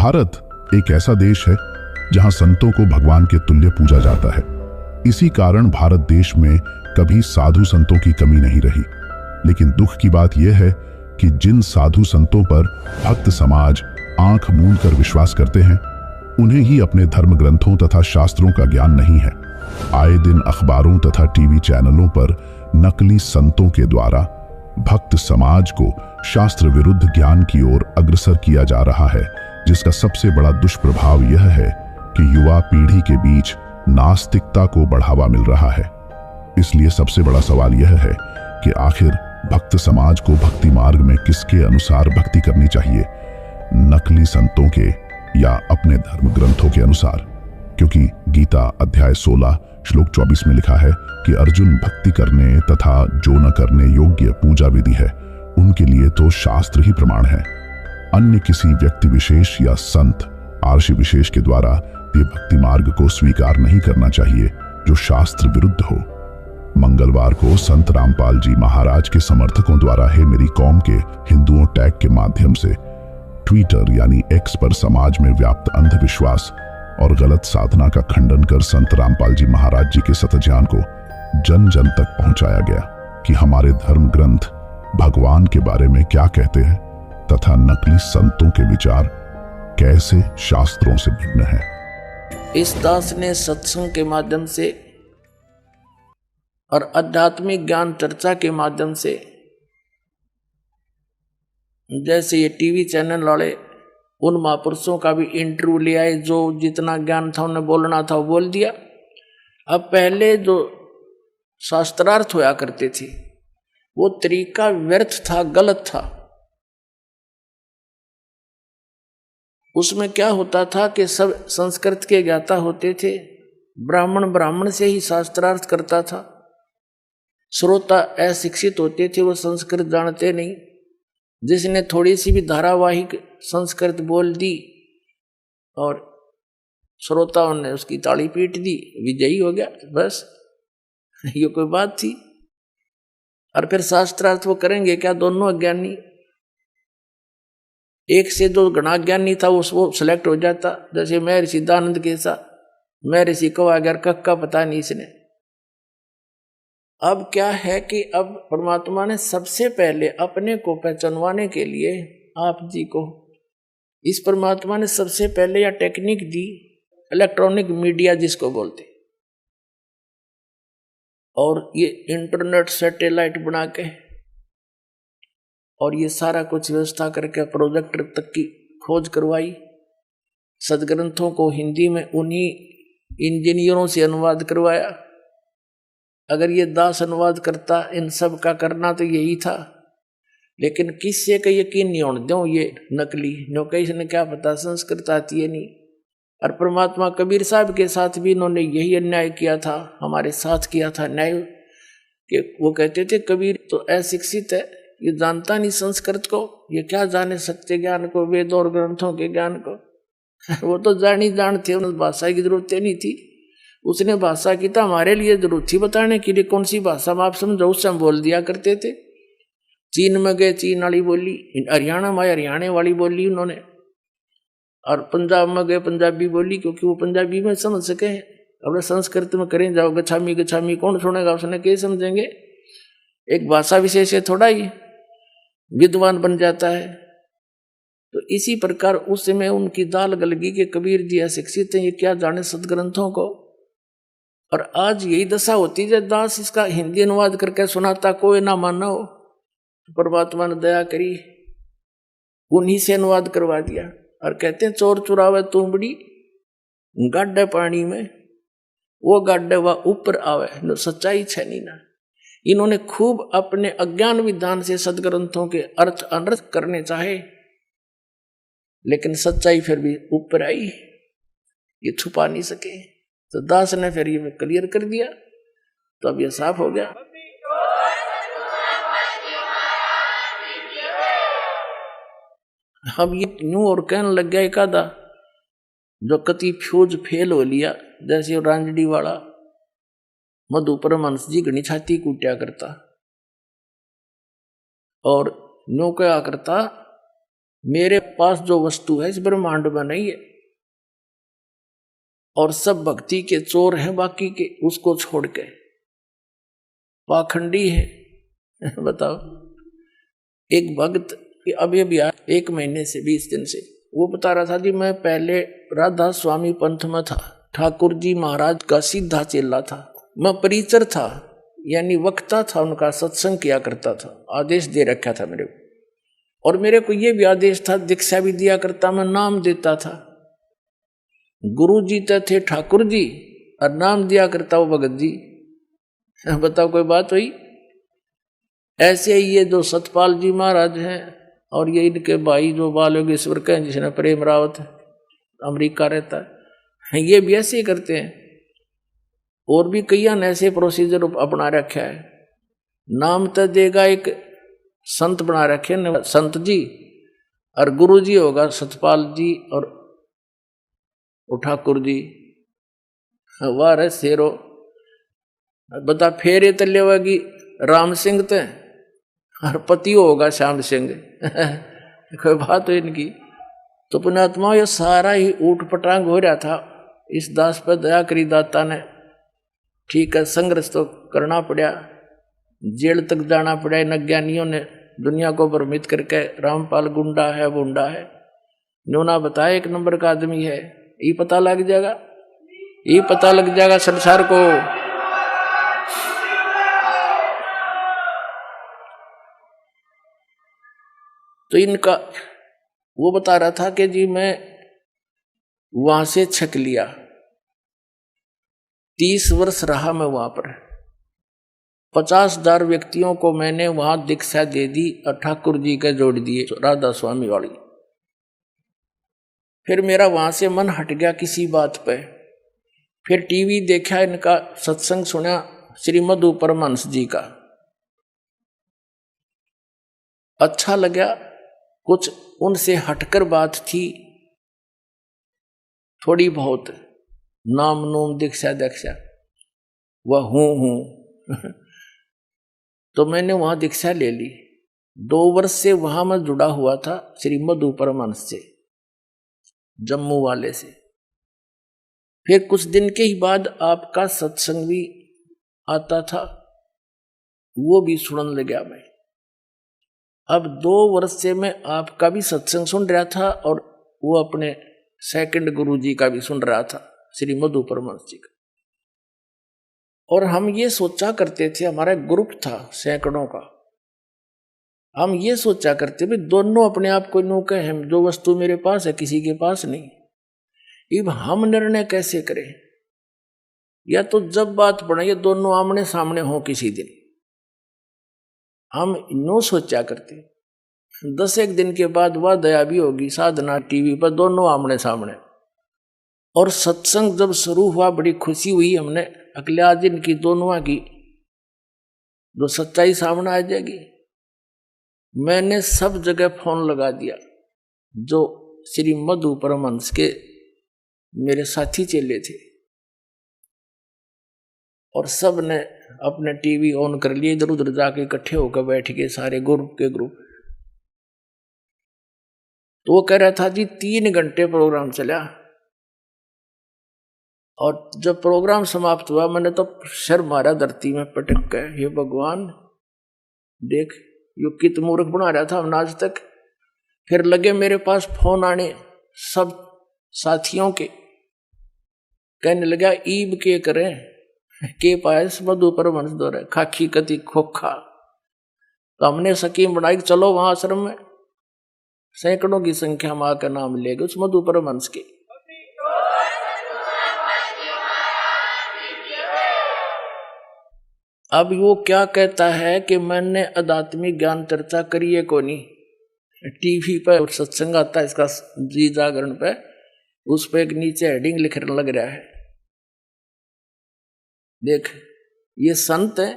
भारत एक ऐसा देश है जहां संतों को भगवान के तुल्य पूजा जाता है। इसी कारण भारत देश में कभी साधु संतों की कमी नहीं रही। लेकिन दुख की बात यह है कि जिन साधु संतों पर भक्त समाज आंख मूंद कर विश्वास करते हैं, उन्हें ही अपने धर्म ग्रंथों तथा शास्त्रों का ज्ञान नहीं है। आए दिन अखबारों तथा टीवी चैनलों पर नकली संतों के द्वारा भक्त समाज को शास्त्र विरुद्ध ज्ञान की ओर अग्रसर किया जा रहा है, जिसका सबसे बड़ा दुष्प्रभाव यह है कि युवा पीढ़ी के बीच नास्तिकता को बढ़ावा मिल रहा है। इसलिए सबसे बड़ा सवाल यह है कि आखिर भक्त समाज को भक्ति मार्ग में किसके अनुसार भक्ति करनी चाहिए, नकली संतों के या अपने धर्म ग्रंथों के अनुसार? क्योंकि गीता अध्याय 16 श्लोक 24 में लिखा है कि अर्जुन भक्ति करने तथा जो न करने योग्य पूजा विधि है, उनके लिए तो शास्त्र ही प्रमाण है। अन्य किसी व्यक्ति विशेष या संत आर्षि विशेष के द्वारा ये भक्ति मार्ग को स्वीकार नहीं करना चाहिए जो शास्त्र विरुद्ध हो। मंगलवार को संत रामपाल जी महाराज के समर्थकों द्वारा हे मेरी कौम के हिंदुओं टैग के माध्यम से ट्विटर यानी एक्स पर समाज में व्याप्त अंधविश्वास और गलत साधना का खंडन कर संत रामपाल जी महाराज जी के सतज्ञान को जन जन तक पहुंचाया गया कि हमारे धर्म ग्रंथ भगवान के बारे में क्या कहते हैं तथा नकली संतों के विचार कैसे शास्त्रों से भिन्न है। इस दास ने सत्संग के माध्यम से और आध्यात्मिक ज्ञान चर्चा के माध्यम से, जैसे ये टीवी चैनल वाले उन महापुरुषों का भी इंटरव्यू ले आए, जो जितना ज्ञान था उन्हें बोलना था वो बोल दिया। अब पहले जो शास्त्रार्थ होया करते थे वो तरीका व्यर्थ था, गलत था। उसमें क्या होता था कि सब संस्कृत के ज्ञाता होते थे, ब्राह्मण से ही शास्त्रार्थ करता था, श्रोता अशिक्षित होते थे, वो संस्कृत जानते नहीं। जिसने थोड़ी सी भी धारावाहिक संस्कृत बोल दी और श्रोताओं ने उसकी ताली पीट दी, विजयी हो गया, बस ये कोई बात थी। और फिर शास्त्रार्थ वो करेंगे क्या? दोनों अज्ञानी, एक से दो गणा ज्ञानी था वो सिलेक्ट हो जाता। जैसे मैं ऋषि दानंद के साथ मैं ऋषि को अगर कक्का पता नहीं इसने। अब क्या है कि अब परमात्मा ने सबसे पहले अपने को पहचानवाने के लिए आप जी को, इस परमात्मा ने सबसे पहले यह टेक्निक दी, इलेक्ट्रॉनिक मीडिया जिसको बोलते, और ये इंटरनेट सैटेलाइट बना के और ये सारा कुछ व्यवस्था करके प्रोजेक्टर तक की खोज करवाई। सदग्रंथों को हिंदी में उन्हीं इंजीनियरों से अनुवाद करवाया। अगर ये दास अनुवाद करता, इन सब का करना तो यही था, लेकिन किससे का यकीन नहीं होने दो ये नकली नौकरी ने क्या पता संस्कृत आती है नहीं। और परमात्मा कबीर साहब के साथ भी इन्होंने यही अन्याय किया था, हमारे साथ किया था न्याय, कि वो कहते थे कबीर तो अशिक्षित है, ये जानता नहीं संस्कृत को, ये क्या जाने सत्य ज्ञान को, वेदों और ग्रंथों के ज्ञान को। वो तो जान ही जानते, उन्हें भाषा की जरूरत नहीं थी। उसने भाषा की तो हमारे लिए जरूरत थी बताने के लिए, कौन सी भाषा में आप समझो, उससे हम बोल दिया करते थे। चीन में गए चीन वाली बोली, हरियाणा में हरियाणा वाली बोली उन्होंने, और पंजाब में गए पंजाबी बोली, क्योंकि वो पंजाबी में समझ सके। अब संस्कृत में करें जाओ गछामी गछामी, कौन सुनेगा, उसने क्या समझेंगे। एक भाषा विशेष है, थोड़ा ही विद्वान बन जाता है। तो इसी प्रकार उस समय उनकी दाल गलगी के कबीर जी अशिक्षित हैं, ये क्या जाने सदग्रंथों को। और आज यही दशा होती है, दास इसका हिंदी अनुवाद करके सुनाता, कोई ना मानो, परमात्मा ने दया करी, उन्हीं से अनुवाद करवा दिया। और कहते हैं चोर चुरावे तुमड़ी गाड्डे पानी में, वो गाड्डे वह ऊपर आवे, जो सच्चाई छे नहीं ना। इन्होंने खूब अपने अज्ञान विधान से सदग्रंथों के अर्थ अनर्थ करने चाहे, लेकिन सच्चाई फिर भी ऊपर आई, ये छुपा नहीं सके। तो दास ने फिर ये क्लियर कर दिया, तो अब ये साफ हो गया। अब ये यूं और कहने लग गया, एक आधा जो कति फ्यूज फेल हो लिया, जैसे रांजडी वाला मधु परमहंस जी घनी छाती कूटा करता और नो क्या करता, मेरे पास जो वस्तु है इस ब्रह्मांड में नहीं है, और सब भक्ति के चोर हैं बाकी के, उसको छोड़ के पाखंडी है। बताओ, एक भक्त अभी अभी आया 1 महीने से 20 दिन से, वो बता रहा था कि मैं पहले राधा स्वामी पंथ में था, ठाकुर जी महाराज का सीधा चेला था, मैं परिचर था यानी वक्ता था, उनका सत्संग किया करता था, आदेश दे रखा था मेरे को, और मेरे को ये भी आदेश था, दीक्षा भी दिया करता, मैं नाम देता था। गुरु जी तो थे ठाकुर जी और नाम दिया करता वो भगत जी। बताओ कोई बात हुई? ऐसे ही ये जो सतपाल जी महाराज हैं और ये इनके भाई जो बाल योगेश्वर के हैं, जिसने प्रेम रावत अमेरिका रहता है, ये भी ऐसे ही करते हैं। और भी कई ऐसे प्रोसीजर अपना रखा है। नाम तो देगा एक संत बना रखे न, संत जी, और गुरु जी होगा सतपाल जी और ठाकुर जी। वाह रे शेरो, बता फेरे तले होगी राम सिंह ते और पति होगा श्याम सिंह। कोई बात हो इनकी? तो पुण्यात्मा ये सारा ही ऊट पटांग हो रहा था। इस दास पर दया करी दाता ने, ठीक है, संघर्ष तो करना पड़ा, जेल तक जाना पड़ा। इन अज्ञानियों ने दुनिया को भ्रमित करके रामपाल गुंडा है बुंडा है, न्योना बताया 1 नंबर का आदमी है। ये पता लग जाएगा, ये पता लग जाएगा संसार को। तो इनका वो बता रहा था कि जी मैं वहां से छक लिया, 30 वर्ष रहा मैं वहां पर, 50,000 व्यक्तियों को मैंने वहां दीक्षा दे दी और ठाकुर जी के जोड़ दिए राधा स्वामी वाली। फिर मेरा वहां से मन हट गया किसी बात पे, फिर टीवी देखा, इनका सत्संग सुना श्रीमद परमहंस जी का, अच्छा लगा। कुछ उनसे हटकर बात थी थोड़ी बहुत, नाम नूम दीक्षा दीक्षा वह हूं तो मैंने वहां दीक्षा ले ली। 2 वर्ष से वहां मैं जुड़ा हुआ था श्रीमद परमहंस से, जम्मू वाले से। फिर कुछ दिन के ही बाद आपका सत्संग भी आता था, वो भी सुनने लगा मैं। अब 2 वर्ष से मैं आपका भी सत्संग सुन रहा था और वो अपने सेकंड गुरु जी का भी सुन रहा था, श्रीमद परमहंस जी का। और हम ये सोचा करते थे, हमारा ग्रुप था सैकड़ों का, हम ये सोचा करते भी दोनों अपने आप को नो कहे हम, जो वस्तु मेरे पास है किसी के पास नहीं। अब हम निर्णय कैसे करें? या तो जब बात पड़े ये दोनों आमने सामने हो किसी दिन, हम नो सोचा करते। 10 दिन के बाद वह दया भी होगी, साधना टीवी पर दोनों आमने सामने। और सत्संग जब शुरू हुआ बड़ी खुशी हुई, हमने अगले दिन की दोनों की जो सच्चाई सामने आ जाएगी। मैंने सब जगह फोन लगा दिया, जो श्रीमद परमहंस के मेरे साथी चेले थे, और सब ने अपने टीवी ऑन कर लिए, इधर उधर जाके इकट्ठे होकर बैठ गए सारे ग्रुप के ग्रुप। तो वो कह रहा था जी 3 घंटे प्रोग्राम चला, और जब प्रोग्राम समाप्त हुआ मैंने तो सर मारा धरती में पटक के, हे भगवान देख यो कित मूर्ख बना रहा था हमने आज तक। फिर लगे मेरे पास फोन आने सब साथियों के, कहने लगा ईब के करें के पायस मधु परमहंस दौरे खाखी कति खोखा। तो हमने स्कीम बनाई, चलो वहां आश्रम में सैकड़ों की संख्या मां का नाम लेगा उस मधु परमहंस के। अब वो क्या कहता है कि मैंने आध्यात्मिक ज्ञान चर्चा करी है को नहीं, टीवी पर सत्संग आता है इसका जी जागरण पे, उस पर एक नीचे हेडिंग लिखने लग रहा है, देख ये संत है,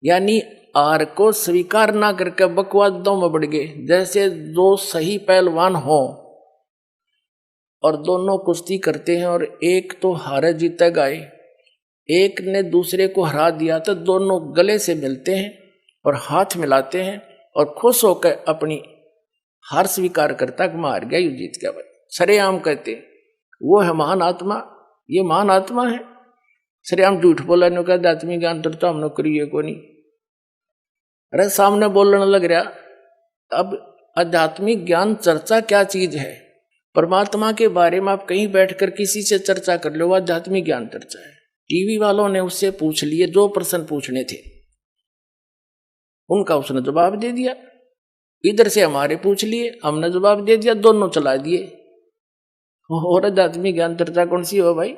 यानी आर को स्वीकार ना करके बकवादों में बढ़ गए। जैसे 2 सही पहलवान हो और दोनों कुश्ती करते हैं और एक तो हारे जीतेगा, एक ने दूसरे को हरा दिया, तो दोनों गले से मिलते हैं और हाथ मिलाते हैं और खुश होकर अपनी हार स्वीकार करता कि मैं हार गया, यू जीत गया भाई। सरेआम कहते वो है महान आत्मा, ये महान आत्मा है। सरेआम झूठ बोला नो कहते आत्मिक ज्ञान तो हमने करिए को नहीं। अरे सामने बोलने लग रहा। अब आध्यात्मिक ज्ञान चर्चा क्या चीज है? परमात्मा के बारे में आप कहीं बैठकर किसी से चर्चा कर लो, आध्यात्मिक ज्ञान चर्चा है। टीवी वालों ने उससे पूछ लिए, 2 प्रश्न पूछने थे, उनका उसने जवाब दे दिया। इधर से हमारे पूछ लिए, हमने जवाब दे दिया, दोनों चला दिए। और आध्यात्मिक ज्ञान चर्चा कौन सी हो भाई?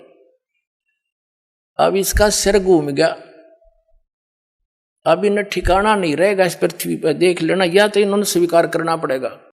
अब इसका सिर घूम गया, अब इन्हें ठिकाना नहीं रहेगा इस पृथ्वी पर। देख लेना, या तो इन्होंने स्वीकार करना पड़ेगा